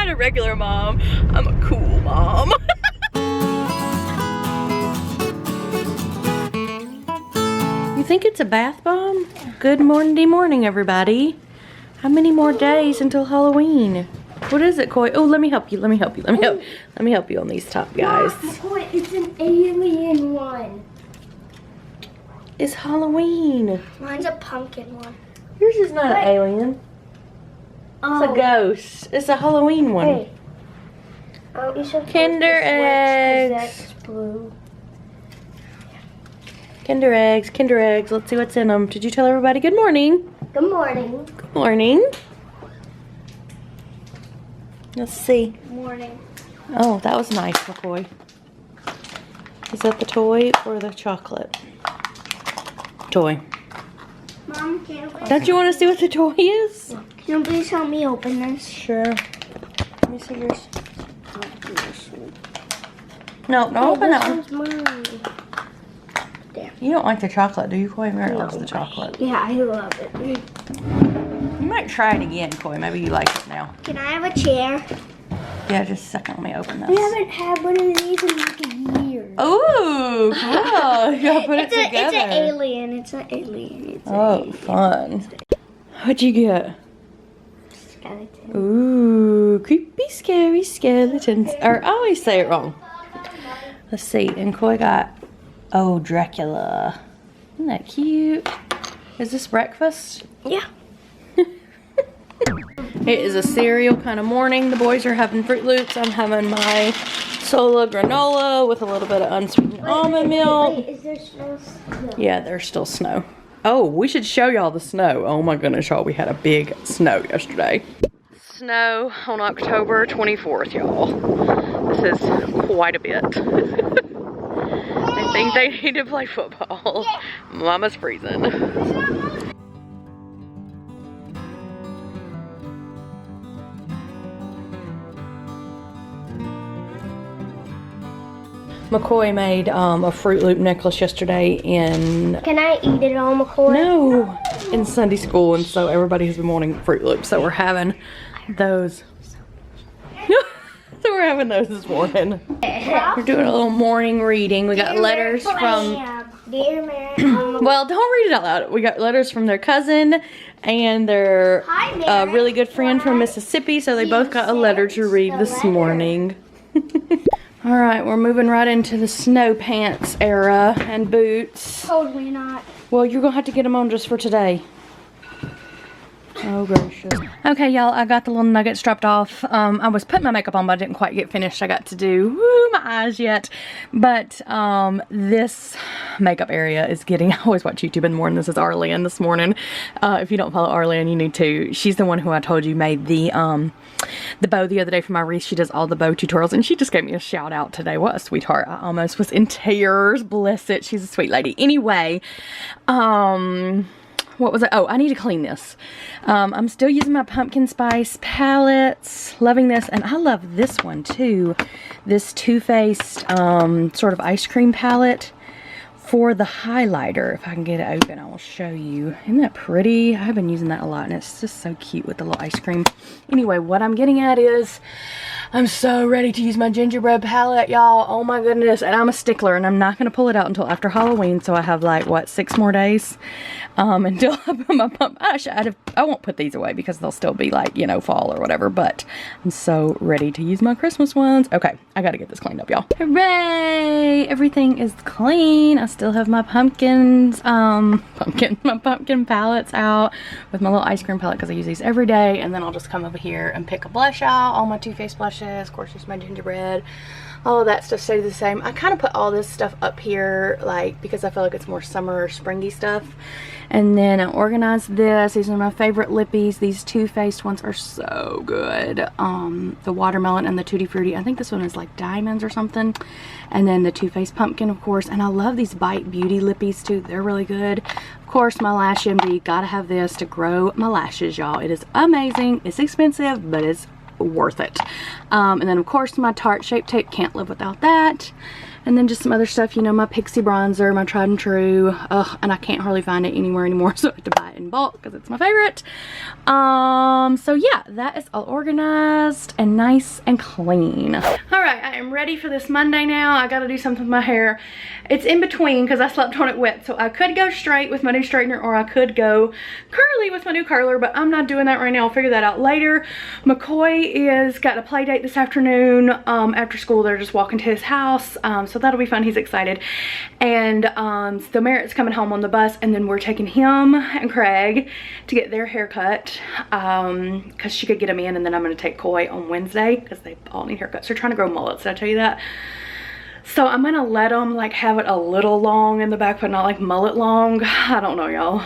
a regular mom. I'm a cool mom. You think it's a bath bomb? Good morning, everybody. How many more days until Halloween? What is it, Koi? Oh, let me help you. Let me help you on these top guys. Mom, it's an alien one. It's Halloween. Mine's a pumpkin one. Yours is not an alien. Oh. It's a ghost. It's a Halloween one. Hey. You should Kinder eggs. That's blue. Kinder eggs. Let's see what's in them. Did you tell everybody good morning? Good morning. Good morning. Let's see. Morning. Oh, that was nice, McCoy. Is that the toy or the chocolate? Toy. Mom, can you Don't you want to see what the toy is? Can you please help me open this? Sure. Let me see yours. No, don't open that one. This one's mine. There. You don't like the chocolate, do you, Coy? Mary loves the chocolate. Yeah, I love it. You might try it again, Coy. Maybe you like it now. Can I have a chair? Yeah, just a second. Let me open this. We haven't had one of these in like a year. Ooh, cool. You gotta put it together. It's an alien. It's an alien. Oh, fun. What'd you get? Skeleton. Ooh, creepy, scary skeletons. Or I always say it wrong. Let's see. And Coy got, oh, Dracula. Isn't that cute? Is this breakfast? Yeah. It is a cereal kind of morning. The boys are having Fruit Loops. I'm having my Sola granola with a little bit of unsweetened almond milk. Wait, is there snow? Yeah, there's still snow. Oh, we should show y'all the snow. Oh my goodness, y'all. We had a big snow yesterday. Snow on October 24th, y'all. This is quite a bit. I think they need to play football. Mama's freezing. McCoy made a Fruit Loop necklace yesterday in... Can I eat it all, McCoy? No, in Sunday school, and so everybody has been wanting Fruit Loops, so we're having those. So we're having those this morning. We're doing a little morning reading. We got letters from... Dear Mary. Well, don't read it out loud. We got letters from their cousin and their really good friend from Mississippi, so they both got a letter to read this morning. All right, we're moving right into the snow pants era and boots. Totally not. Well, you're gonna have to get them on just for today. Oh, gracious. Okay, y'all, I got the little nuggets dropped off. I was putting my makeup on, but I didn't quite get finished. I got to do my eyes yet. But this makeup area is getting, I always watch YouTube in the morning. This is Arlene this morning. If you don't follow Arlene, you need to. She's the one who I told you made the bow the other day for my wreath. She does all the bow tutorials, and she just gave me a shout out today. What a sweetheart. I almost was in tears. Bless it. She's a sweet lady. Anyway, what was it? Oh, I need to clean this. I'm still using my pumpkin spice palettes. Loving this. And I love this one too. This Too Faced sort of ice cream palette for the highlighter. If I can get it open, I will show you. Isn't that pretty? I've been using that a lot, and it's just so cute with the little ice cream. Anyway, what I'm getting at is I'm so ready to use my gingerbread palette, y'all. Oh my goodness. And I'm a stickler, and I'm not going to pull it out until after Halloween. So I have like, what, 6 more days until I put my I won't put these away because they'll still be like, you know, fall or whatever. But I'm so ready to use my Christmas ones. Okay, I got to get this cleaned up, y'all. Hooray! Everything is clean. I still have my pumpkins, my pumpkin palettes out with my little ice cream palette because I use these every day. And then I'll just come over here and pick a blush out, all my Too Faced blushes. Of course, just my gingerbread. All of that stuff stays the same. I kind of put all this stuff up here, like, because I feel like it's more summer or springy stuff. And then I organized this. These are my favorite lippies. These Too Faced ones are so good. The watermelon and the Tutti Frutti. I think this one is like diamonds or something. And then the Too Faced pumpkin, of course. And I love these Bite Beauty lippies too. They're really good. Of course, my Lash MD. Gotta have this to grow my lashes, y'all. It is amazing. It's expensive, but it's worth it. And then of course my Tarte Shape Tape, can't live without that. And then just some other stuff, you know, my Pixie bronzer, my tried and true. And I can't hardly find it anywhere anymore, so I have to buy it in bulk because it's my favorite. So yeah, that is all organized and nice and clean. All right, I am ready for this Monday now. I got to do something with my hair. It's in between because I slept on it wet, so I could go straight with my new straightener or I could go curly with my new curler, but I'm not doing that right now. I'll figure that out later. McCoy is got a play date this afternoon. After school, they're just walking to his house, so that'll be fun. He's excited. And so Merritt's coming home on the bus, and then we're taking him and Craig to get their hair cut because she could get them in, and then I'm going to take Coy on Wednesday because they all need haircuts. They're trying to grow mullets. Did I tell you that? So I'm going to let them like have it a little long in the back, but not like mullet long. I don't know, y'all.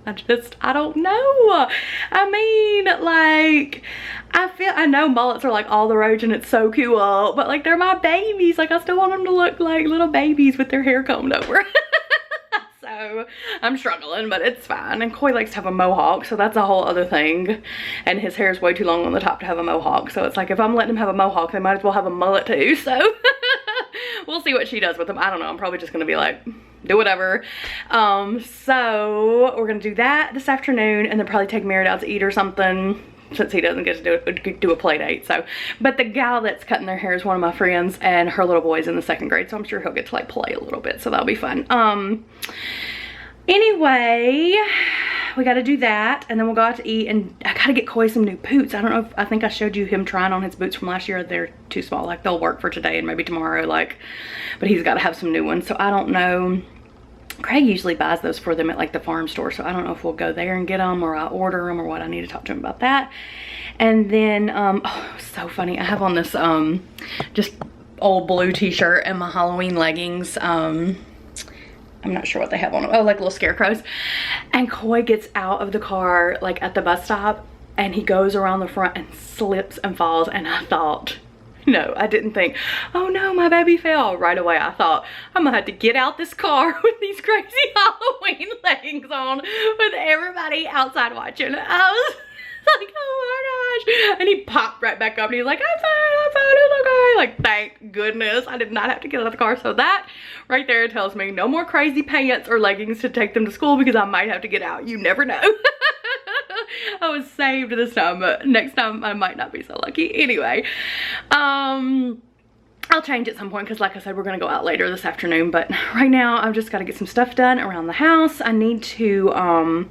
I don't know. I mean, like, I know mullets are like all the rage and it's so cool, but like they're my babies. Like I still want them to look like little babies with their hair combed over. So I'm struggling, but it's fine. And Coy likes to have a mohawk, so that's a whole other thing. And his hair is way too long on the top to have a mohawk. So it's like if I'm letting him have a mohawk, they might as well have a mullet too. So we'll see what she does with them. I don't know. I'm probably just gonna be like, do whatever. So we're gonna do that this afternoon, and then probably take Merritt out to eat or something, since he doesn't get to do a play date. So, but the gal that's cutting their hair is one of my friends, and her little boy's in the 2nd grade, so I'm sure he'll get to like play a little bit, so that'll be fun. Anyway, we got to do that, and then we'll go out to eat, and I gotta get Coy some new boots. I don't know if, I think I showed you him trying on his boots from last year. They're too small. Like they'll work for today and maybe tomorrow, like, but he's got to have some new ones. So I don't know. Craig usually buys those for them at like the farm store, so I don't know if we'll go there and get them or I order them or what. I need to talk to him about that. And then oh, so funny, I have on this just old blue t-shirt and my Halloween leggings. I'm not sure what they have on them. Oh, like little scarecrows. And Coy gets out of the car like at the bus stop, and he goes around the front and slips and falls, and I thought, no, I didn't think, oh no, my baby fell. Right away I thought, I'm gonna have to get out this car with these crazy Halloween leggings on with everybody outside watching. I was like, oh my gosh. And he popped right back up and he's like, I'm fine, it's okay. Like, thank goodness I did not have to get out of the car. So that right there tells me no more crazy pants or leggings to take them to school, because I might have to get out. You never know. I was saved this time, but next time I might not be so lucky. Anyway, I'll change at some point because like I said, we're going to go out later this afternoon. But right now I've just got to get some stuff done around the house. I need to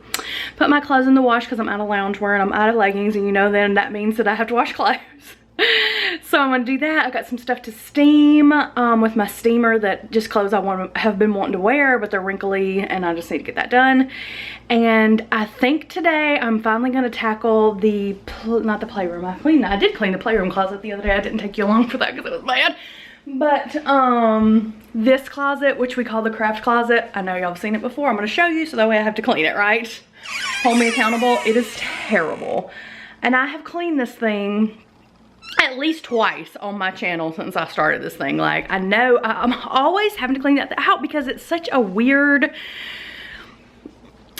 put my clothes in the wash because I'm out of loungewear and I'm out of leggings, and you know then that means that I have to wash clothes. So I'm gonna do that. I've got some stuff to steam with my steamer, that just clothes I have been wanting to wear, but they're wrinkly and I just need to get that done. And I think today I'm finally gonna tackle the, not the playroom, I did clean the playroom closet the other day. I didn't take you along for that because it was bad. But this closet, which we call the craft closet, I know y'all have seen it before. I'm gonna show you so that way I have to clean it, right? Hold me accountable. It is terrible. And I have cleaned this thing at least twice on my channel since I started this thing. Like, I know I'm always having to clean that out because it's such a weird,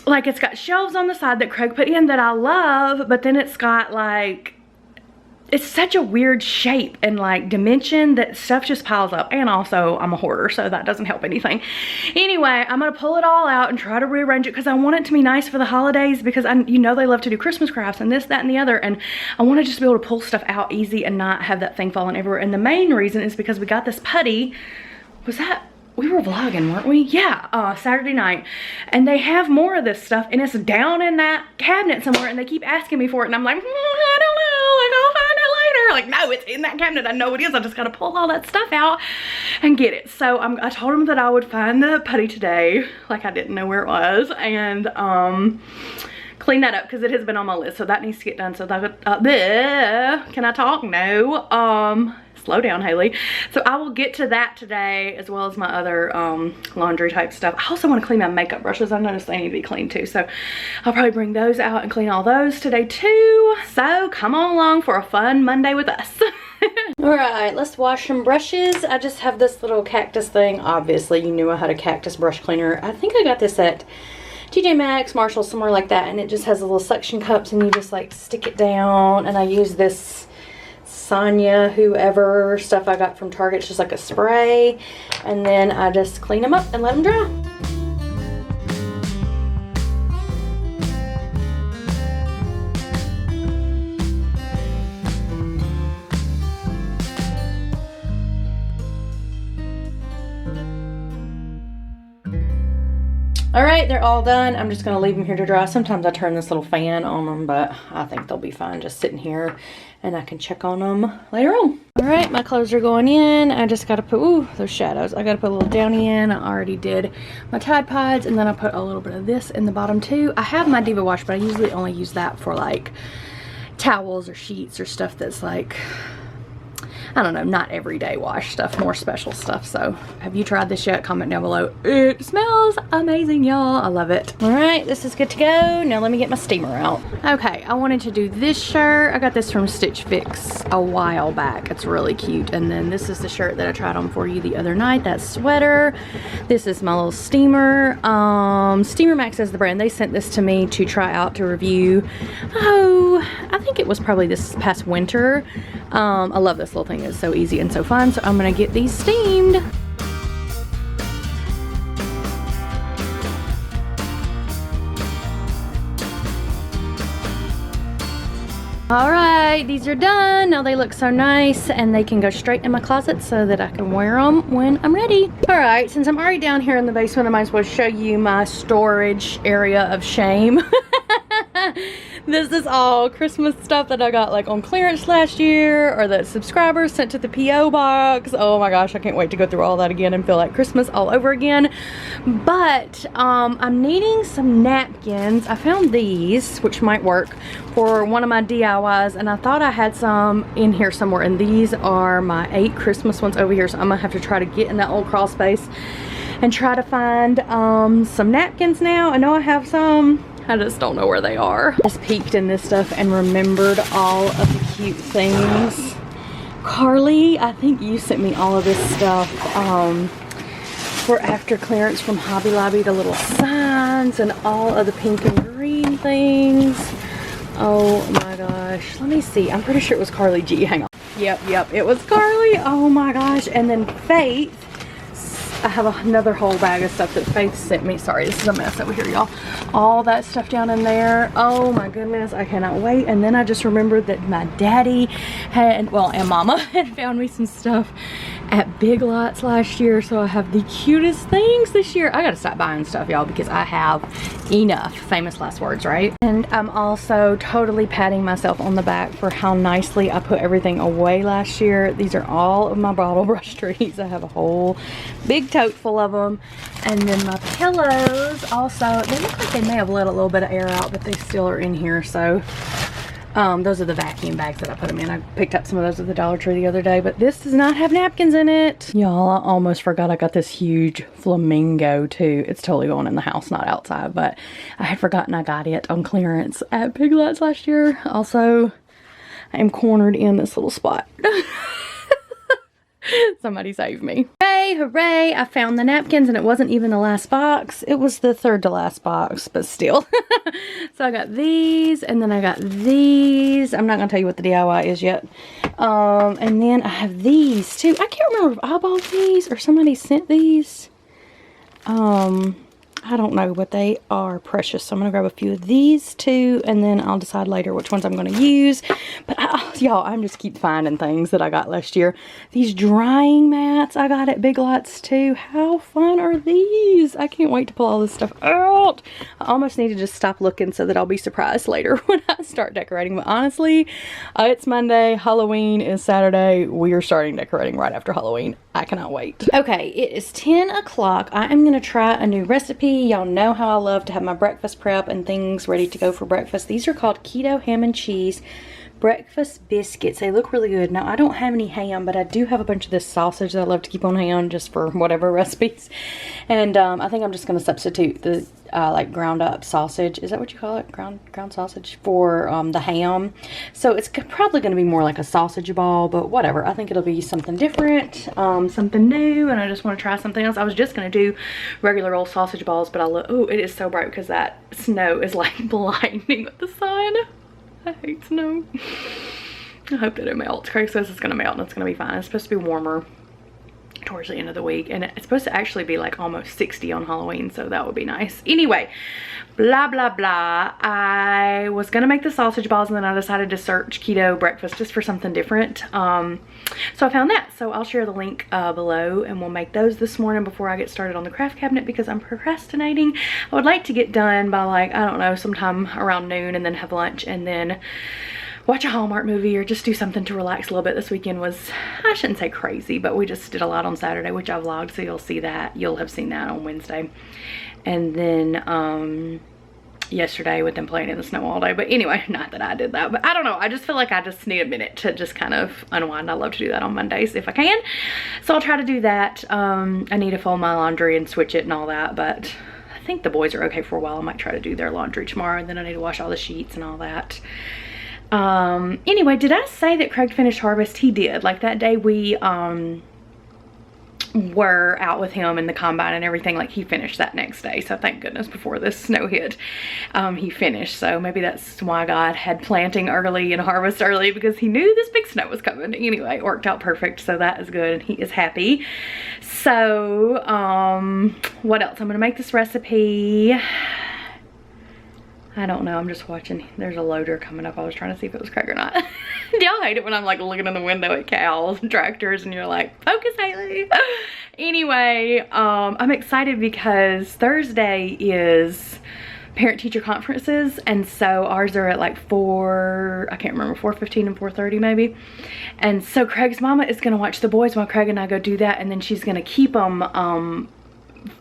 like, it's got shelves on the side that Craig put in that I love, but then it's got like, it's such a weird shape and like dimension that stuff just piles up. And also I'm a hoarder, so that doesn't help anything. Anyway, I'm gonna pull it all out and try to rearrange it because I want it to be nice for the holidays, because you know they love to do Christmas crafts and this, that, and the other, and I want to just be able to pull stuff out easy and not have that thing falling everywhere. And the main reason is because we got this putty. Was that, we were vlogging, weren't we? Yeah, Saturday night. And they have more of this stuff and it's down in that cabinet somewhere, and they keep asking me for it, and I'm like, I don't know, like I'll find it later. Like, no, it's in that cabinet. I know it is. I just gotta pull all that stuff out and get it. So I told them that I would find the putty today, like I didn't know where it was, and clean that up because it has been on my list. So that needs to get done. So that can I talk? No. Slow down, Haley. So I will get to that today, as well as my other laundry type stuff. I also want to clean my makeup brushes. I noticed they need to be cleaned too, so I'll probably bring those out and clean all those today too. So come on along for a fun Monday with us. All right, let's wash some brushes. I just have this little cactus thing. Obviously you knew I had a cactus brush cleaner. I think I got this at TJ Maxx, Marshalls, somewhere like that, and it just has a little suction cups and you just like stick it down. And I use this Sonya, whoever stuff I got from Target. It's just like a spray. And then I just clean them up and let them dry. All right, they're all done. I'm just gonna leave them here to dry. Sometimes I turn this little fan on them, but I think they'll be fine just sitting here, and I can check on them later on. All right, my clothes are going in. I just gotta put, ooh, those shadows. I gotta put a little downy in. I already did my Tide Pods, and then I put a little bit of this in the bottom too. I have my Diva Wash, but I usually only use that for like towels or sheets or stuff that's like, I don't know, not everyday wash stuff, more special stuff. So have you tried this yet? Comment down below. It smells amazing, y'all. I love it. All right, this is good to go. Now let me get my steamer out. Okay, I wanted to do this shirt. I got this from Stitch Fix a while back. It's really cute. And then this is the shirt that I tried on for you the other night, that sweater. This is my little steamer. Steamer Max is the brand. They sent this to me to try out to review. Oh, I think it was probably this past winter. I love this little thing. It's so easy and so fun. So I'm gonna get these steamed. All right, these are done. Now they look so nice, and they can go straight in my closet so that I can wear them when I'm ready. All right, since I'm already down here in the basement, I might as well show you my storage area of shame. This is all Christmas stuff that I got like on clearance last year, or that subscribers sent to the P.O. box. Oh my gosh, I can't wait to go through all that again and feel like Christmas all over again. But I'm needing some napkins. I found these, which might work for one of my DIYs, and I thought I had some in here somewhere, and these are my 8 Christmas ones over here, so I'm gonna have to try to get in that old crawl space and try to find some napkins now. I know I have some. I just don't know where they are. Just peeked in this stuff and remembered all of the cute things. Carly, I think you sent me all of this stuff for after clearance from Hobby Lobby, the little signs and all of the pink and green things. Oh my gosh, let me see. I'm pretty sure it was Carly G. Hang on. Yep, it was Carly. Oh my gosh. And then Faith, I have another whole bag of stuff that Faith sent me. Sorry, this is a mess over here, y'all. All that stuff down in there. Oh my goodness, I cannot wait. And then I just remembered that my daddy had, well, and mama had found me some stuff at Big Lots last year. So I have the cutest things this year. I gotta stop buying stuff, y'all, because I have enough. Famous last words, right? And I'm also totally patting myself on the back for how nicely I put everything away last year. These are all of my bottle brush trees. I have a whole big tote full of them. And then my pillows also, they look like they may have let a little bit of air out, but they still are in here. So those are the vacuum bags that I put them in. I picked up some of those at the Dollar Tree the other day, but this does not have napkins in it. Y'all, I almost forgot I got this huge flamingo too. It's totally going in the house, not outside, but I had forgotten I got it on clearance at Big Lots last year. Also, I am cornered in this little spot. Somebody save me. Hooray, hooray, I found the napkins, and it wasn't even the last box. It was the third to last box, but still. So I got these, and then I got these. I'm not gonna tell you what the DIY is yet. And then I have these too. I can't remember if I bought these or somebody sent these. I don't know, but they are precious. So I'm going to grab a few of these too, and then I'll decide later which ones I'm going to use. But y'all, I'm just keep finding things that I got last year. These drying mats I got at Big Lots too. How fun are these? I can't wait to pull all this stuff out. I almost need to just stop looking so that I'll be surprised later when I start decorating. But honestly, it's Monday. Halloween is Saturday. We are starting decorating right after Halloween. I cannot wait. Okay, it is 10 o'clock. I am going to try a new recipe. Y'all know how I love to have my breakfast prep and things ready to go for breakfast. These are called Keto Ham and Cheese breakfast biscuits. They look really good. Now, I don't have any ham, but I do have a bunch of this sausage that I love to keep on hand just for whatever recipes. And I think I'm just going to substitute the like ground up sausage. Is that what you call it? Ground sausage for the ham. So it's probably going to be more like a sausage ball, but whatever. I think it'll be something different, something new, and I just want to try something else. I was just going to do regular old sausage balls, but I look, oh, it is so bright because that snow is like blinding with the sun. I hate snow. I hope that it melts. Craig says it's gonna melt and it's gonna be fine. It's supposed to be warmer towards the end of the week, and it's supposed to actually be like almost 60 on Halloween, so that would be nice. Anyway, blah blah blah. I was gonna make the sausage balls, and then I decided to search keto breakfast just for something different. So I found that, so I'll share the link below, and we'll make those this morning before I get started on the craft cabinet because I'm procrastinating. I would like to get done by, like, I don't know, sometime around noon, and then have lunch, and then watch a Hallmark movie or just do something to relax a little bit. This weekend was, I shouldn't say crazy, but we just did a lot on Saturday, which I vlogged, so you'll see that. You'll have seen that on Wednesday. And then yesterday with them playing in the snow all day. But anyway, not that I did that, but I don't know. I just feel like I just need a minute to just kind of unwind. I love to do that on Mondays if I can. So I'll try to do that. I need to fold my laundry and switch it and all that, but I think the boys are okay for a while. I might try to do their laundry tomorrow, and then I need to wash all the sheets and all that. Anyway, did I say that Craig finished harvest? He did. Like that day we were out with him in the combine and everything, like he finished that next day. So thank goodness before this snow hit, he finished. So maybe that's why God had planting early and harvest early, because he knew this big snow was coming. Anyway, it worked out perfect, so that is good and he is happy. So what else? I'm gonna make this recipe. I don't know, I'm just watching. There's a loader coming up. I was trying to see if it was Craig or not. Do y'all hate it when I'm like looking in the window at cows and tractors and you're like, focus, Hayley. Anyway, I'm excited because Thursday is parent-teacher conferences, and so ours are at like 4, I can't remember, 4:15 and 4:30 maybe. And so Craig's mama is gonna watch the boys while Craig and I go do that, and then she's gonna keep them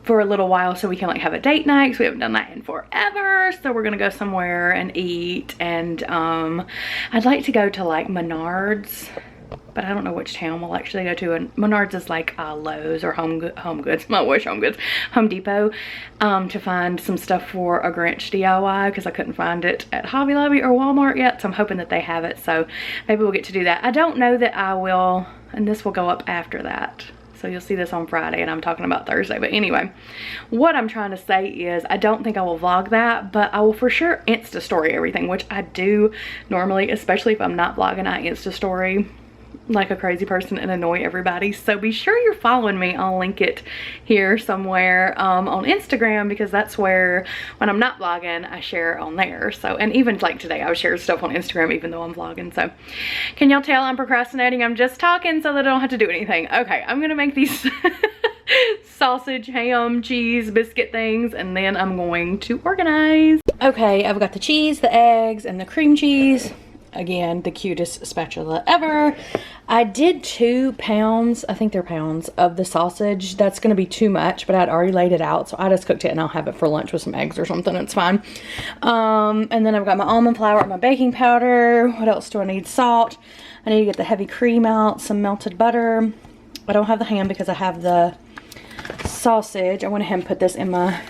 for a little while so we can like have a date night, because we haven't done that in forever. So we're gonna go somewhere and eat, and I'd like to go to like Menards, but I don't know which town we'll actually go to. And Menards is like Lowe's or Home Goods, not Wish Home Goods, Home Depot, to find some stuff for a Grinch DIY, because I couldn't find it at Hobby Lobby or Walmart yet, so I'm hoping that they have it. So maybe we'll get to do that. I don't know that I will, and this will go up after that. So you'll see this on Friday, and I'm talking about Thursday. But anyway, what I'm trying to say is I don't think I will vlog that, but I will for sure Insta story everything, which I do normally, especially if I'm not vlogging. I Insta story like a crazy person and annoy everybody. So be sure you're following me. I'll link it here somewhere on Instagram, because that's where, when I'm not vlogging, I share on there. So, and even like today, I was sharing stuff on Instagram even though I'm vlogging. So can y'all tell I'm procrastinating? I'm just talking so that I don't have to do anything. Okay, I'm gonna make these sausage, ham, cheese, biscuit things, and then I'm going to organize. Okay, I've got the cheese, the eggs, and the cream cheese. Again, the cutest spatula ever. I did 2 pounds, I think they're pounds, of the sausage. That's gonna be too much, but I'd already laid it out, so I just cooked it and I'll have it for lunch with some eggs or something. It's fine. And then I've got my almond flour and my baking powder. What else do I need? Salt. I need to get the heavy cream out, some melted butter. I don't have the ham because I have the sausage. I went ahead and put this in my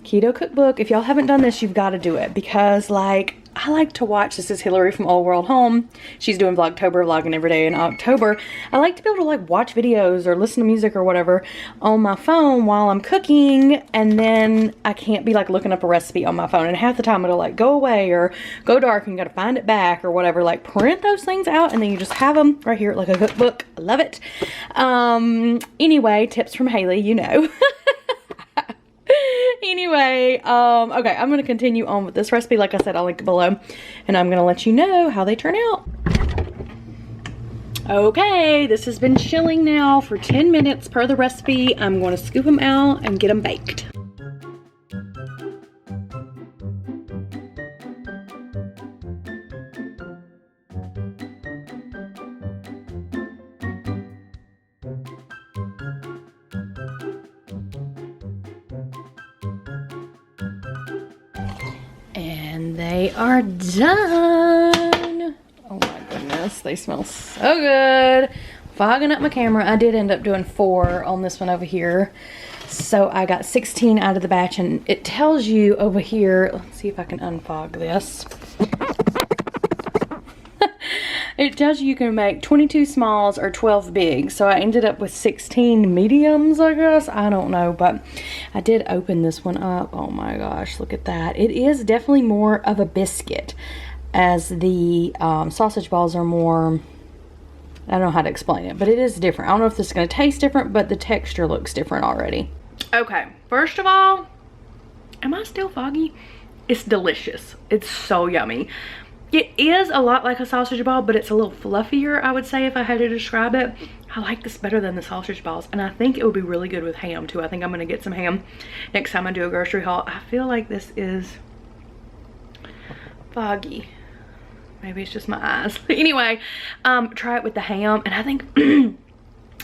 keto cookbook. If y'all haven't done this, you've got to do it, because like, I like to watch, this is Hillary from Old World Home. She's doing Vlogtober, vlogging every day in October. I like to be able to like watch videos or listen to music or whatever on my phone while I'm cooking, and then I can't be like looking up a recipe on my phone, and half the time it'll like go away or go dark and you gotta find it back or whatever. Like, print those things out and then you just have them right here like a cookbook. I love it. Anyway, tips from Hayley, you know. Anyway, okay, I'm gonna continue on with this recipe. Like I said, I'll link it below, and I'm gonna let you know how they turn out. Okay, this has been chilling now for 10 minutes per the recipe. I'm gonna scoop them out and get them baked. And they are done. Oh my goodness, they smell so good. Fogging up my camera. I did end up doing 4 on this one over here. So I got 16 out of the batch, and it tells you over here, let's see if I can unfog this. It tells you can make 22 smalls or 12 bigs. So I ended up with 16 mediums, I guess. I don't know, but I did open this one up. Oh my gosh, look at that. It is definitely more of a biscuit. as the sausage balls are more, I don't know how to explain it, but it is different. I don't know if this is going to taste different, but the texture looks different already. Okay, first of all, am I still foggy? It's delicious. It's so yummy. It is a lot like a sausage ball, but it's a little fluffier, I would say, if I had to describe it. I like this better than the sausage balls, and I think it would be really good with ham too. I think I'm gonna get some ham next time I do a grocery haul. I feel like this is foggy. Maybe it's just my eyes. Anyway, try it with the ham, and I think,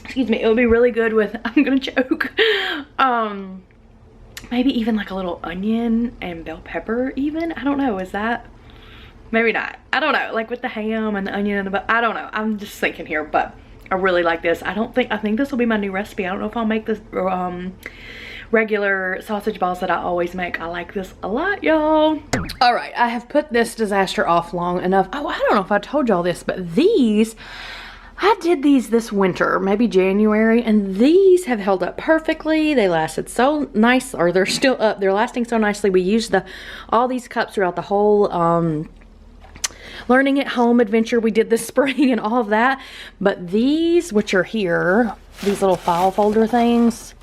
excuse me, it would be really good with, I'm gonna choke, maybe even like a little onion and bell pepper even. I don't know, is that, maybe not. I don't know, like with the ham and the onion and the, I don't know. I'm just thinking here, but I really like this. I think this will be my new recipe. I don't know if I'll make this regular sausage balls that I always make. I like this a lot, y'all. All right, I have put this disaster off long enough. Oh, I don't know if I told y'all this, but these, I did these this winter, maybe January, and these have held up perfectly. They lasted so nice, or they're still up. They're lasting so nicely. We used all these cups throughout the whole learning at home adventure we did this spring and all of that. But these, which are here, these little file folder things,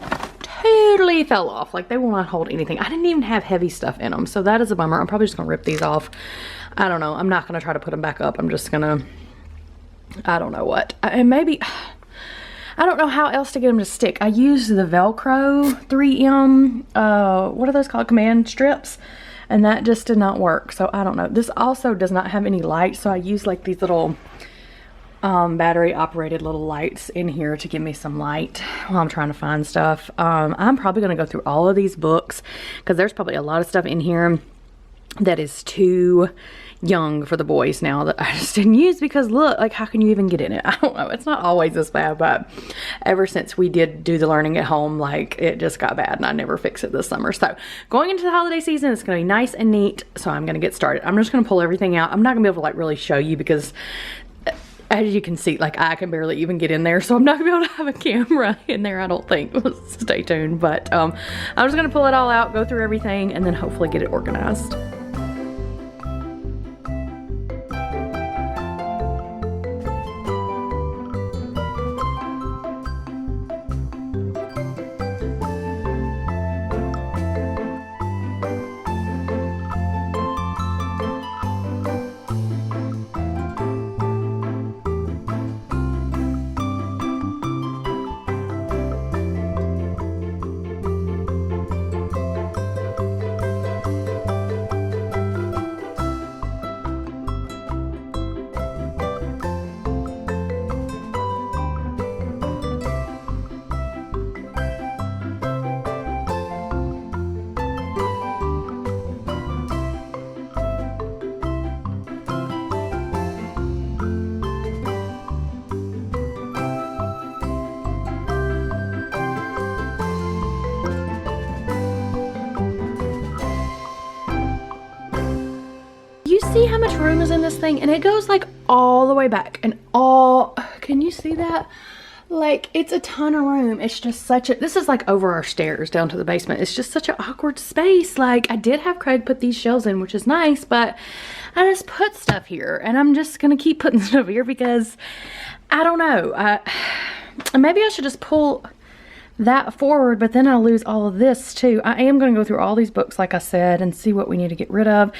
totally fell off. Like, they will not hold anything. I didn't even have heavy stuff in them, so that is a bummer. I'm probably just gonna rip these off. I don't know. I'm not gonna try to put them back up. I'm just gonna, I don't know what. And maybe, I don't know how else to get them to stick. I used the Velcro 3M, what are those called? Command strips. And that just did not work. So I don't know. This also does not have any light. So I use like these little battery operated little lights in here to give me some light while I'm trying to find stuff. I'm probably going to go through all of these books because there's probably a lot of stuff in here that is too young for the boys now that I just didn't use, because look, like, how can you even get in it? I don't know. It's not always this bad, but ever since we did do the learning at home, like, it just got bad and I never fixed it this summer. So going into the holiday season, it's gonna be nice and neat. So I'm gonna get started. I'm just gonna pull everything out. I'm not gonna be able to like really show you because as you can see, like, I can barely even get in there, so I'm not gonna be able to have a camera in there, I don't think. Stay tuned. But I'm just gonna pull it all out, go through everything, and then hopefully get it organized. You see how much room is in this thing? And it goes like all the way back and all, can you see that? Like, it's a ton of room. It's just such a, this is like over our stairs down to the basement. It's just such an awkward space. Like, I did have Craig put these shelves in, which is nice, but I just put stuff here and I'm just gonna keep putting stuff here because I don't know. Maybe I should just pull that forward, but then I'll lose all of this too. I am going to go through all these books, like I said, and see what we need to get rid of.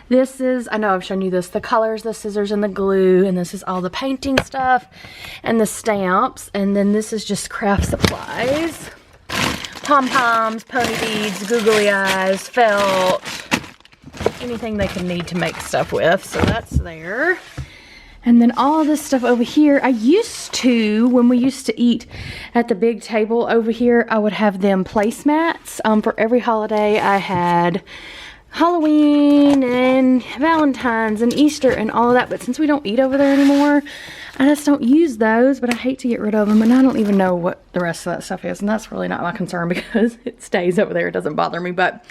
This is, I know I've shown you this, the colors, the scissors, and the glue, and this is all the painting stuff and the stamps, and then this is just craft supplies. Pom-poms, pony beads, googly eyes, felt, anything they can need to make stuff with, so that's there. And then all this stuff over here, I used to, when we used to eat at the big table over here, I would have them placemats. For every holiday, I had Halloween and Valentine's and Easter and all of that. But since we don't eat over there anymore, I just don't use those. But I hate to get rid of them. And I don't even know what the rest of that stuff is. And that's really not my concern because it stays over there. It doesn't bother me. But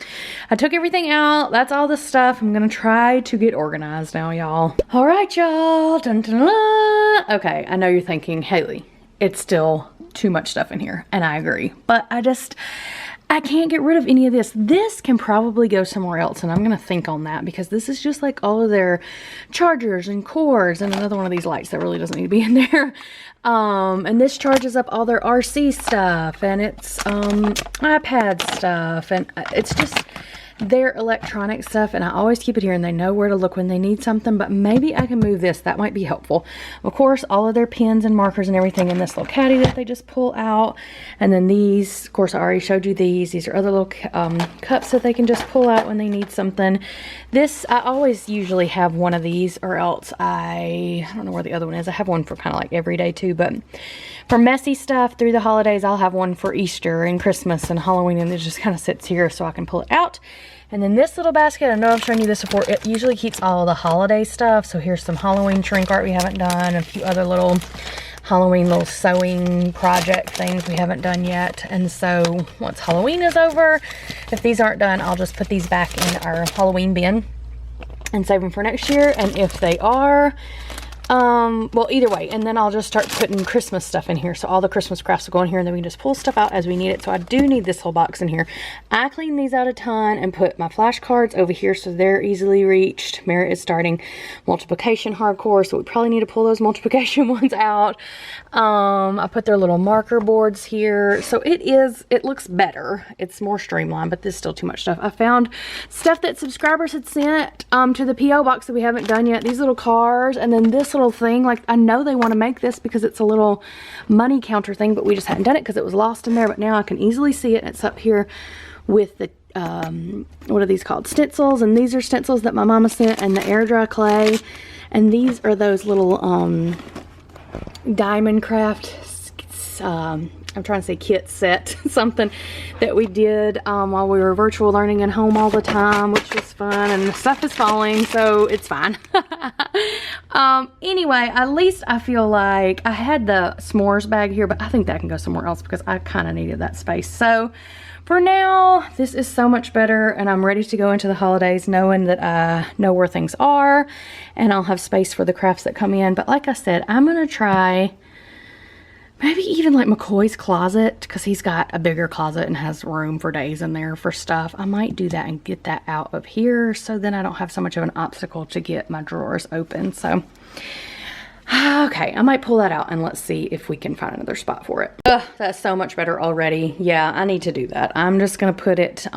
I took everything out. That's all the stuff. I'm going to try to get organized now, y'all. All right, y'all. Dun, dun, dun. Okay, I know you're thinking, Hayley, it's still too much stuff in here. And I agree. But I can't get rid of any of this. This can probably go somewhere else, and I'm going to think on that because this is just like all of their chargers and cords and another one of these lights that really doesn't need to be in there. And this charges up all their RC stuff, and it's iPad stuff, and it's just their electronic stuff, and I always keep it here and they know where to look when they need something. But maybe I can move this. That might be helpful. Of course, all of their pens and markers and everything in this little caddy that they just pull out. And then these, of course, I already showed you these are other little cups that they can just pull out when they need something. This, I always usually have one of these, or else I don't know where the other one is. I have one for kind of like every day too, but for messy stuff through the holidays, I'll have one for Easter and Christmas and Halloween, and it just kind of sits here so I can pull it out. And then this little basket, I know I've shown you this before, it usually keeps all the holiday stuff. So here's some Halloween shrink art we haven't done, a few other little Halloween little sewing project things we haven't done yet. And so once Halloween is over, if these aren't done, I'll just put these back in our Halloween bin and save them for next year. And if they are, well, either way, and then I'll just start putting Christmas stuff in here. So all the Christmas crafts will go in here, and then we can just pull stuff out as we need it. So I do need this whole box in here. I clean these out a ton and put my flashcards over here so they're easily reached. Merritt is starting multiplication hardcore, so we probably need to pull those multiplication ones out. I put their little marker boards here. So it looks better. It's more streamlined, but there's still too much stuff. I found stuff that subscribers had sent to the P.O. box that we haven't done yet. These little cars, and then this little thing, like I know they want to make this because it's a little money counter thing, but we just hadn't done it because it was lost in there. But now I can easily see it. It's up here with the what are these called, stencils, and these are stencils that my mama sent, and the air dry clay, and these are those little diamond craft I'm trying to say kit set something that we did while we were virtual learning at home all the time, which was fun, and the stuff is falling, so it's fine. Anyway, at least I feel like I had the s'mores bag here, but I think that can go somewhere else because I kind of needed that space. So for now, this is so much better, and I'm ready to go into the holidays knowing that I know where things are, and I'll have space for the crafts that come in. But like I said, I'm gonna try maybe even like McCoy's closet, because he's got a bigger closet and has room for days in there for stuff. I might do that and get that out of here, so then I don't have so much of an obstacle to get my drawers open. So okay, I might pull that out and let's see if we can find another spot for it. Ugh, that's so much better already. Yeah, I need to do that. I'm just gonna put it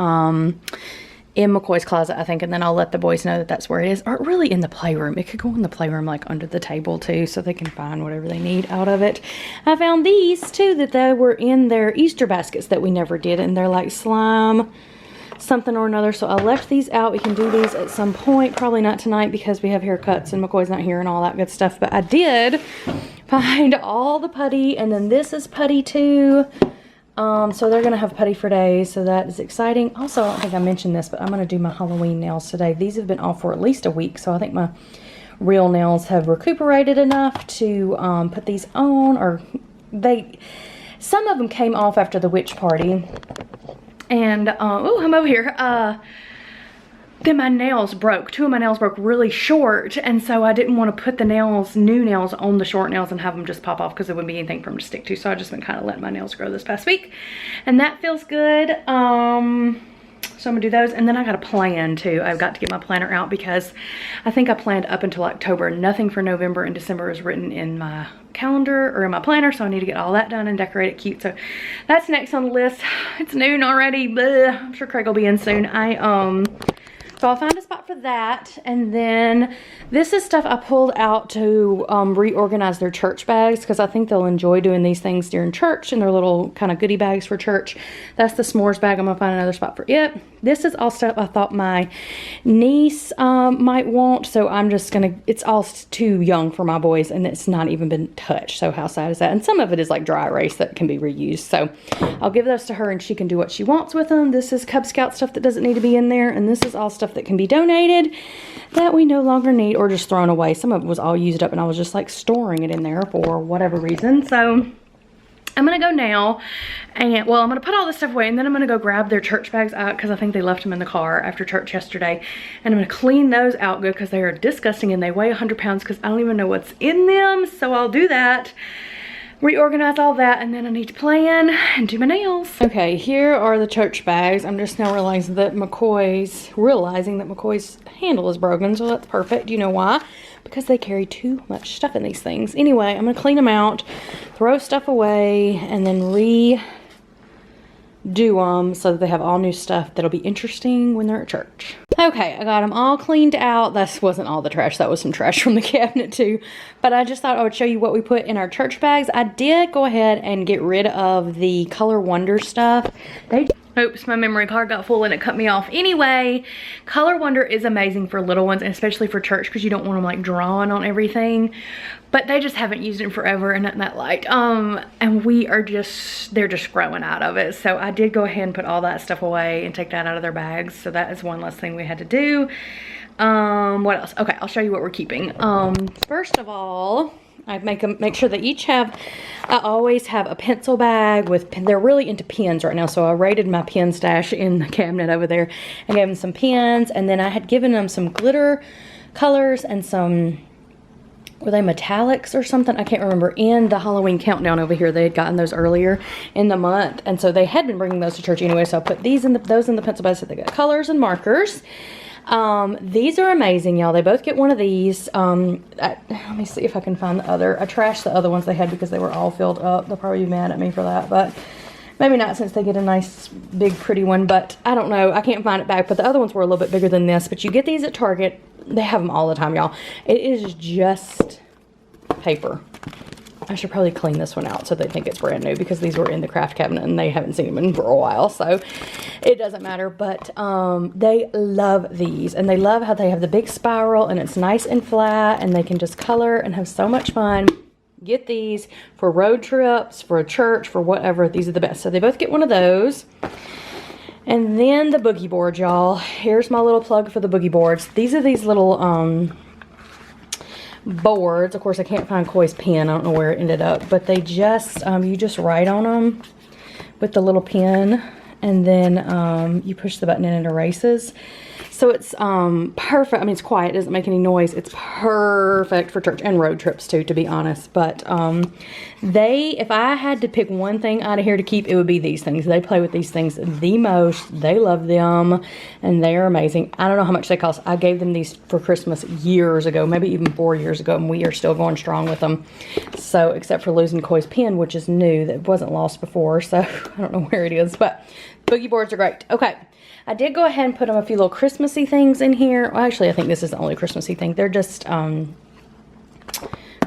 in McCoy's closet, I think, and then I'll let the boys know that that's where it is, or really in the playroom. It could go in the playroom, like under the table too, so they can find whatever they need out of it. I found these too, that they were in their Easter baskets that we never did, and they're like slime something or another, so I left these out. We can do these at some point, probably not tonight because we have haircuts and McCoy's not here and all that good stuff, but I did find all the putty, and then this is putty too. So they're going to have putty for days, so that is exciting. Also, I don't think I mentioned this, but I'm going to do my Halloween nails today. These have been off for at least a week, so I think my real nails have recuperated enough to put these on, or some of them came off after the witch party. And, oh, I'm over here. Then my nails broke. Two of my nails broke really short, and so I didn't want to put the new nails on the short nails and have them just pop off because there wouldn't be anything for them to stick to. So I just been kind of letting my nails grow this past week, and that feels good. So I'm gonna do those, and then I got a plan too. I've got to get my planner out because I think I planned up until October. Nothing for November and December is written in my calendar or in my planner, so I need to get all that done and decorate it cute. So that's next on the list. It's noon already. Bleh. I'm sure Craig will be in soon. So I'll find a spot for that, and then this is stuff I pulled out to reorganize their church bags, because I think they'll enjoy doing these things during church, and their little kind of goodie bags for church. That's the s'mores bag. I'm gonna find another spot for it. This is all stuff I thought my niece might want, so I'm just gonna, it's all too young for my boys, and it's not even been touched, so how sad is that? And some of it is like dry erase that can be reused, so I'll give those to her and she can do what she wants with them. This is Cub Scout stuff that doesn't need to be in there, and this is all stuff that can be donated that we no longer need or just thrown away. Some of it was all used up, and I was just like storing it in there for whatever reason. So I'm gonna go now, and well, I'm gonna put all this stuff away, and then I'm gonna go grab their church bags out because I think they left them in the car after church yesterday, and I'm gonna clean those out good because they are disgusting and they weigh 100 pounds because I don't even know what's in them. So I'll do that. reorganize all that, and then I need to plan and do my nails. Okay, here are the church bags. I'm just now realizing that McCoy's handle is broken, so that's perfect. Do you know why? Because they carry too much stuff in these things. Anyway, I'm gonna clean them out, throw stuff away, and then redo them so that they have all new stuff that'll be interesting when they're at church. Okay, I got them all cleaned out. This wasn't all the trash. That was some trash from the cabinet too. But I just thought I would show you what we put in our church bags. I did go ahead and get rid of the Color Wonder stuff. Oops, my memory card got full and it cut me off. Anyway, Color Wonder is amazing for little ones, and especially for church, because you don't want them like drawing on everything. But they just haven't used it in forever and nothing that light. And they're just growing out of it. So I did go ahead and put all that stuff away and take that out of their bags. So that is one less thing we had to do. What else? Okay, I'll show you what we're keeping. First of all, I make sure they each have, I always have a pencil bag with, they're really into pens right now, so I raided my pen stash in the cabinet over there and gave them some pens, and then I had given them some glitter colors and some, were they metallics or something? I can't remember. In the Halloween countdown over here, they had gotten those earlier in the month, and so they had been bringing those to church anyway, so I put those in the pencil bag so they got colors and markers. These are amazing, y'all. They both get one of these. Let me see if I can find the other. I trashed the other ones they had because they were all filled up. They'll probably be mad at me for that, but maybe not, since they get a nice big pretty one. But I don't know, I can't find it back. But the other ones were a little bit bigger than this. But you get these at Target. They have them all the time, y'all. It is just paper. I should probably clean this one out so they think it's brand new, because these were in the craft cabinet and they haven't seen them in for a while, so it doesn't matter. But they love these, and they love how they have the big spiral and it's nice and flat, and they can just color and have so much fun. Get these for road trips, for a church, for whatever. These are the best. So they both get one of those. And then the boogie board, y'all. Here's my little plug for the boogie boards. These are these little boards. Of course, I can't find Coy's pen. I don't know where it ended up, but they just you just write on them with the little pen, and then you push the button and it erases. So it's perfect. I mean, it's quiet, it doesn't make any noise. It's perfect for church and road trips too, to be honest. But if I had to pick one thing out of here to keep, it would be these things. They play with these things the most. They love them, and they are amazing. I don't know how much they cost. I gave them these for Christmas years ago, maybe even 4 years ago, and we are still going strong with them. So, except for losing Coy's pen, which is new, that wasn't lost before, so I don't know where it is. But boogie boards are great. Okay. I did go ahead and put them a few little Christmassy things in here. Well, actually, I think this is the only Christmassy thing. They're just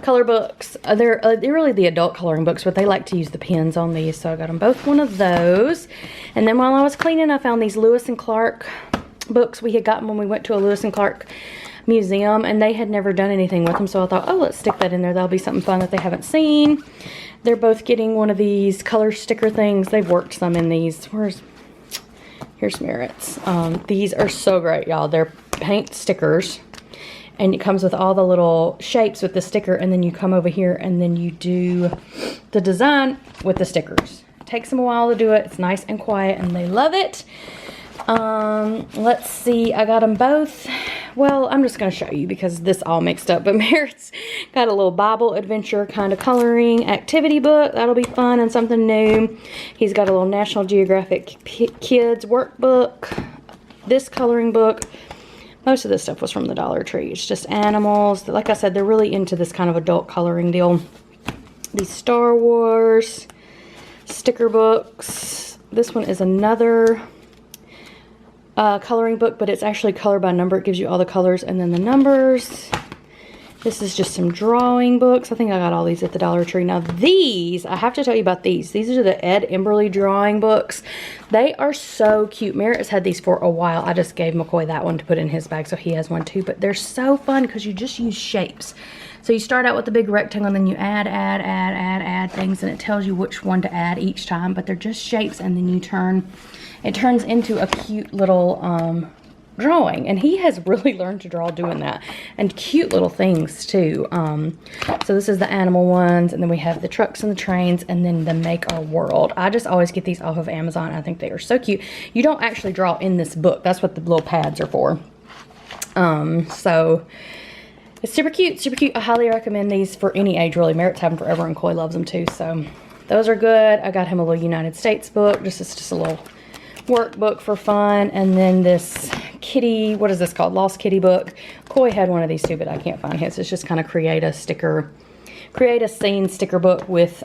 color books. They're really the adult coloring books, but they like to use the pens on these, so I got them both one of those. And then while I was cleaning, I found these Lewis and Clark books we had gotten when we went to a Lewis and Clark museum, and they had never done anything with them, so I thought, oh, let's stick that in there. That'll be something fun that they haven't seen. They're both getting one of these color sticker things. They've worked some in these. Here's Merritt's. These are so great, y'all. They're paint stickers, and it comes with all the little shapes with the sticker, and then you come over here and then you do the design with the stickers. It takes them a while to do it. It's nice and quiet, and they love it. Let's see. I got them both. Well, I'm just going to show you because this all mixed up. But Merritt's got a little Bible adventure kind of coloring activity book. That'll be fun and something new. He's got a little National Geographic Kids workbook. This coloring book. Most of this stuff was from the Dollar Tree. It's just animals. Like I said, they're really into this kind of adult coloring deal. These Star Wars sticker books. This one is another coloring book, but it's actually color by number. It gives you all the colors and then the numbers. This is just some drawing books. I think I got all these at the Dollar Tree. Now these, I have to tell you about these. These are the Ed Emberley drawing books. They are so cute. Merritt has had these for a while. I just gave McCoy that one to put in his bag, so he has one too. But they're so fun because you just use shapes. So you start out with the big rectangle, and then you add things, and it tells you which one to add each time. But they're just shapes, and then you it turns into a cute little drawing, and he has really learned to draw doing that, and cute little things too. So this is the animal ones, and then we have the trucks and the trains, and then the Make Our World. I just always get these off of Amazon. I think they are so cute. You don't actually draw in this book. That's what the little pads are for. So It's super cute, super cute. I highly recommend these for any age, really. Merritt's had them forever, and Coy loves them too, so those are good. I got him a little United States book. It's just a little workbook for fun. And then this kitty, what is this called? Lost Kitty book. Coy had one of these too, but I can't find his. It's just kind of create a scene sticker book with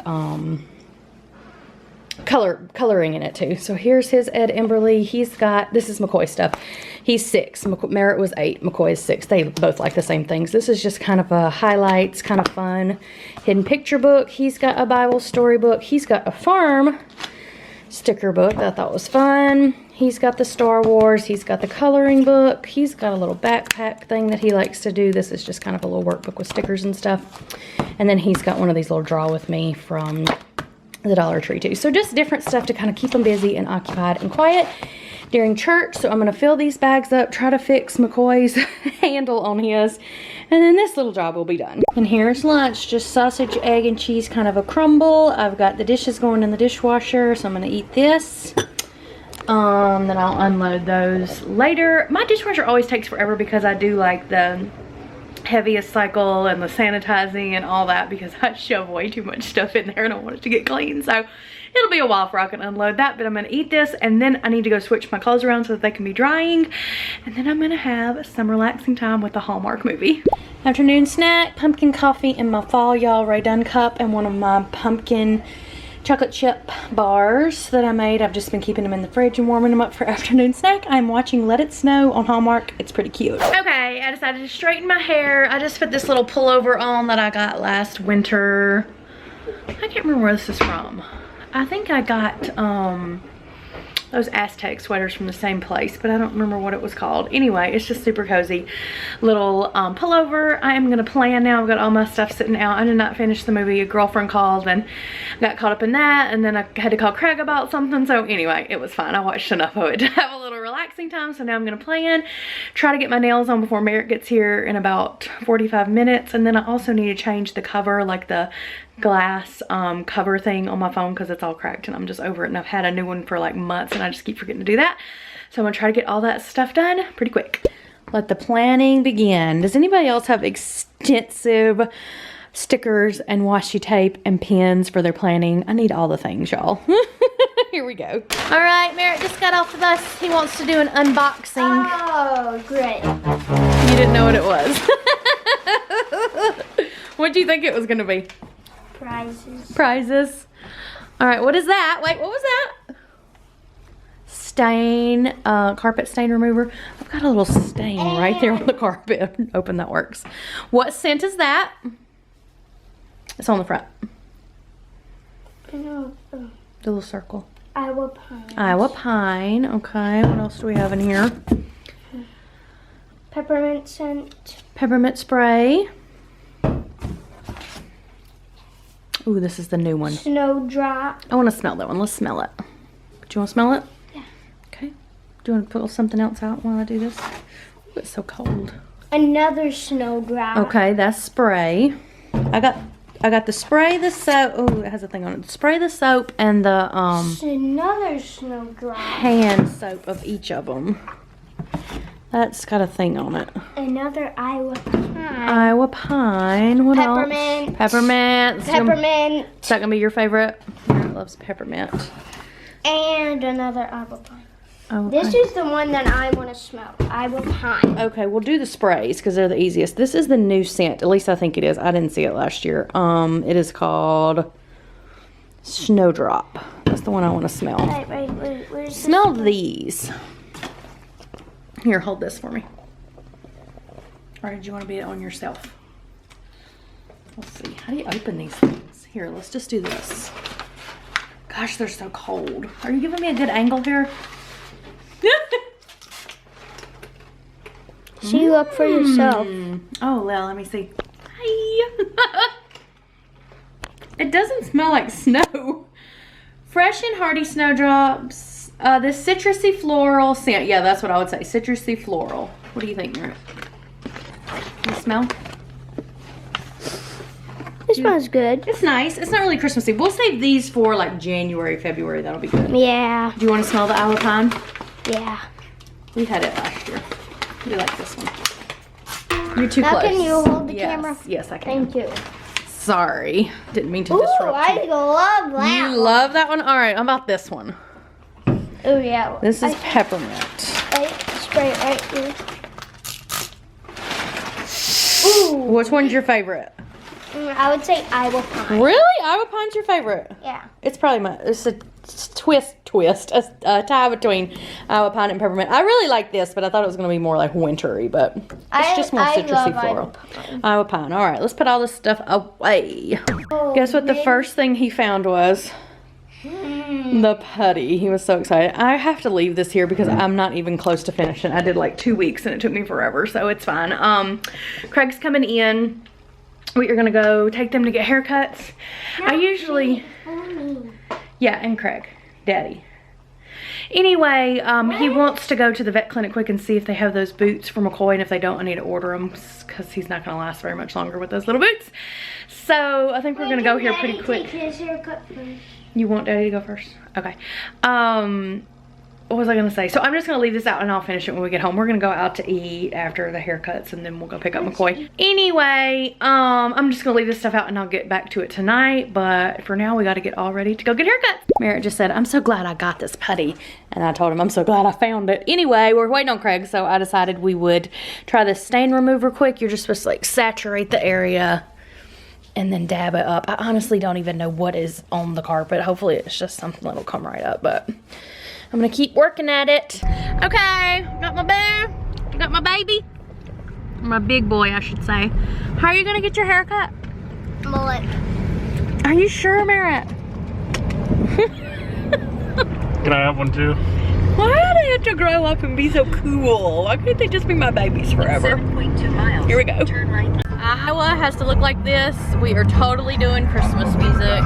coloring in it too. So here's his Ed Emberley. He's got, this is McCoy stuff. He's 6. Merritt was 8. McCoy is 6. They both like the same things. This is just kind of a highlights, kind of fun hidden picture book. He's got a Bible story book. He's got a farm sticker book that I thought was fun. He's got the Star Wars. He's got the coloring book. He's got a little backpack thing that he likes to do. This is just kind of a little workbook with stickers and stuff. And then he's got one of these little draw with me from the Dollar Tree too. So just different stuff to kind of keep them busy and occupied and quiet during church. So I'm going to fill these bags up, try to fix McCoy's handle on his, and then this little job will be done. And here's lunch, just sausage, egg, and cheese, kind of a crumble. I've got the dishes going in the dishwasher, so I'm going to eat this. Then I'll unload those later. My dishwasher always takes forever because I do like the heaviest cycle and the sanitizing and all that, because I shove way too much stuff in there and I want it to get clean. So it'll be a while before I can unload that, but I'm gonna eat this, and then I need to go switch my clothes around so that they can be drying, and then I'm gonna have some relaxing time with the Hallmark movie. Afternoon snack, pumpkin coffee in my fall y'all Ray Dunn cup, and one of my pumpkin chocolate chip bars that I made. I've just been keeping them in the fridge and warming them up for afternoon snack. I'm watching Let It Snow on Hallmark. It's pretty cute. Okay, I decided to straighten my hair. I just put this little pullover on that I got last winter. I can't remember where this is from. I think I got those Aztec sweaters from the same place, but I don't remember what it was called. Anyway, it's just super cozy little pullover. I am gonna plan now. I've got all my stuff sitting out. I did not finish the movie. A girlfriend called and got caught up in that, and then I had to call Craig about something. So anyway, it was fine. I watched enough of it to have a little relaxing time. So now I'm gonna plan, try to get my nails on before Merritt gets here in about 45 minutes. And then I also need to change the cover, like the glass cover thing on my phone, because it's all cracked and I'm just over it, and I've had a new one for like months and I just keep forgetting to do that. So I'm gonna try to get all that stuff done pretty quick. Let the planning begin. Does anybody else have extensive stickers and washi tape and pins for their planning? I need all the things, y'all. Here we go. All right, Merritt just got off the bus. He wants to do an unboxing. Oh, great. You didn't know what it was. What do you think it was gonna be? Prizes. Prizes. All right, what is that? Wait, what was that? Stain, carpet stain remover. I've got a little stain right there on the carpet. Open, that works. What scent is that? It's on the front. No. The little circle. Iowa pine. Iowa pine. Okay, what else do we have in here? Peppermint scent. Peppermint spray. Ooh, this is the new one. Snowdrop. I want to smell that one. Let's smell it. Do you want to smell it? Yeah. Okay. Do you want to pull something else out while I do this? Ooh, it's so cold. Another snowdrop. Okay, that's spray. I got the spray, the soap. Oh, it has a thing on it. The spray, the soap, and the Another snowdrop. hand soap of each of them. That's got a thing on it. Another Iowa pine. Iowa pine. What Peppermint. else? Peppermint. Peppermint. Is that gonna be your favorite? Merritt loves peppermint. And another Iowa pine. Oh, This is the one that I want to smell. Iowa pine. okay, we'll do the sprays because they're the easiest. This is the new scent. At least I think it is. I didn't see it last year. It is called Snowdrop. That's the one I want to smell. Wait, where's Smell these. Here, hold this for me. Or did you want to be on yourself? Let's see. How do you open these things? Here, let's just do this. Gosh, they're so cold. Are you giving me a good angle here? See, look for yourself. Oh, well, let me see. Hi. It doesn't smell like snow. Fresh and hearty snowdrops. This citrusy floral scent. Yeah, that's what I would say. Citrusy floral. What do you think, Merritt? You smell? It smells good. It's nice. It's not really Christmassy. We'll save these for like January, February. That'll be good. Yeah. Do you want to smell the Iowa pine? Yeah. We had it last year. We like this one. You're too now close. can you hold the Yes. camera? Yes, I can. Thank you. Sorry. Didn't mean to Ooh, disrupt I you. love that. You love that one? Alright, how about this one? Oh yeah. This is peppermint. Spray it right here. Ooh. Which one's your favorite? I would say Iowa pine. Really? Iowa Pine's your favorite? Yeah. It's probably it's a twist, a tie between Iowa Pine and peppermint. I really like this, but I thought it was going to be more like wintry, but it's just more citrusy love floral. Iowa Iowa Pine. All right, let's put all this stuff away. Oh, Guess what the first thing he found was? The putty. He was so excited. I have to leave this here because I'm not even close to finishing. I did like 2 weeks and it took me forever, so it's fine. Craig's coming in. We are gonna go take them to get haircuts. I usually, yeah, and Craig, Daddy. Anyway, he wants to go to the vet clinic quick and see if they have those boots for McCoy, and if they don't, I need to order them because he's not gonna last very much longer with those little boots. So I think we're gonna go here pretty quick. You want Daddy to go first? Okay. What was I gonna say? So I'm just gonna leave this out and I'll finish it when we get home. We're gonna go out to eat after the haircuts and then we'll go pick up McCoy. Anyway, I'm just gonna leave this stuff out and I'll get back to it tonight. But for now, we gotta get all ready to go get haircuts. Merritt just said, I'm so glad I got this putty. And I told him, I'm so glad I found it. Anyway, we're waiting on Craig, so I decided we would try this stain remover quick. You're just supposed to like saturate the area and then dab it up. I honestly don't even know what is on the carpet. Hopefully it's just something that'll come right up, but I'm gonna keep working at it. Okay, got my bear, got my baby. My big boy, I should say. How are you gonna get your hair cut? Mullet. Are you sure, Merritt? Can I have one too? Why do they have to grow up and be so cool? Why can't they just be my babies forever? 7.2 miles. Here we go. Turn right. Iowa has to look like this. We are totally doing Christmas music.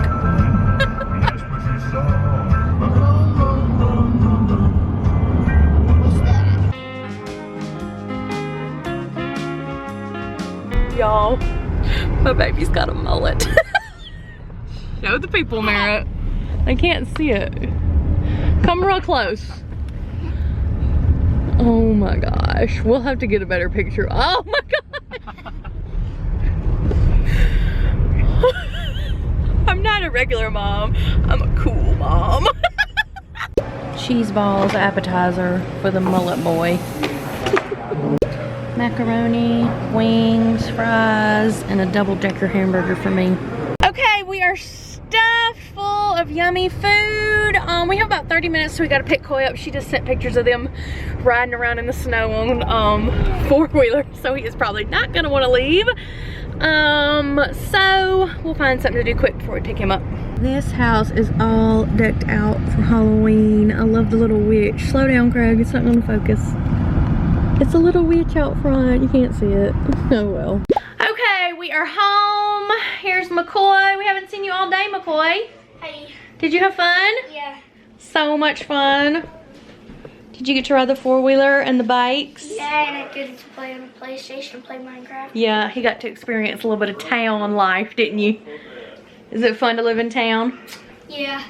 Y'all, my baby's got a mullet. Show the people, Merritt. They can't see it. Come real close. Oh my gosh. We'll have to get a better picture. Oh my gosh. I'm not a regular mom. I'm a cool mom. Cheese balls appetizer for the mullet boy. Macaroni, wings, fries, and a double-decker hamburger for me. Okay, we are stuffed full of yummy food. We have about 30 minutes, so we gotta pick Coy up. She just sent pictures of them riding around in the snow on four-wheeler, so he is probably not gonna wanna leave. So we'll find something to do quick before we pick him up. This house is all decked out for Halloween. I love the little witch. Slow down, Craig, it's not gonna focus. It's a little witch out front. You can't see it. Oh well. Okay, we are home. Here's McCoy. We haven't seen you all day, McCoy. Hey. Did you have fun? Yeah. So much fun. Did you get to ride the four-wheeler and the bikes? Yeah, and I get to play on the PlayStation and play Minecraft. Yeah, he got to experience a little bit of town life, didn't you? Is it fun to live in town? Yeah.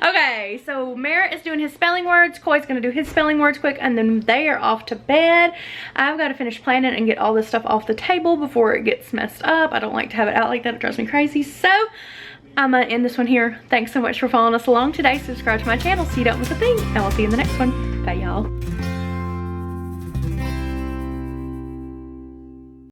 Okay, so Merritt is doing his spelling words. Coy's gonna do his spelling words quick, and then they are off to bed. I've got to finish planning and get all this stuff off the table before it gets messed up. I don't like to have it out like that. It drives me crazy. So I'm gonna end this one here. Thanks so much for following us along today. Subscribe to my channel so you don't miss a thing, and we'll see you in the next one. Bye, y'all.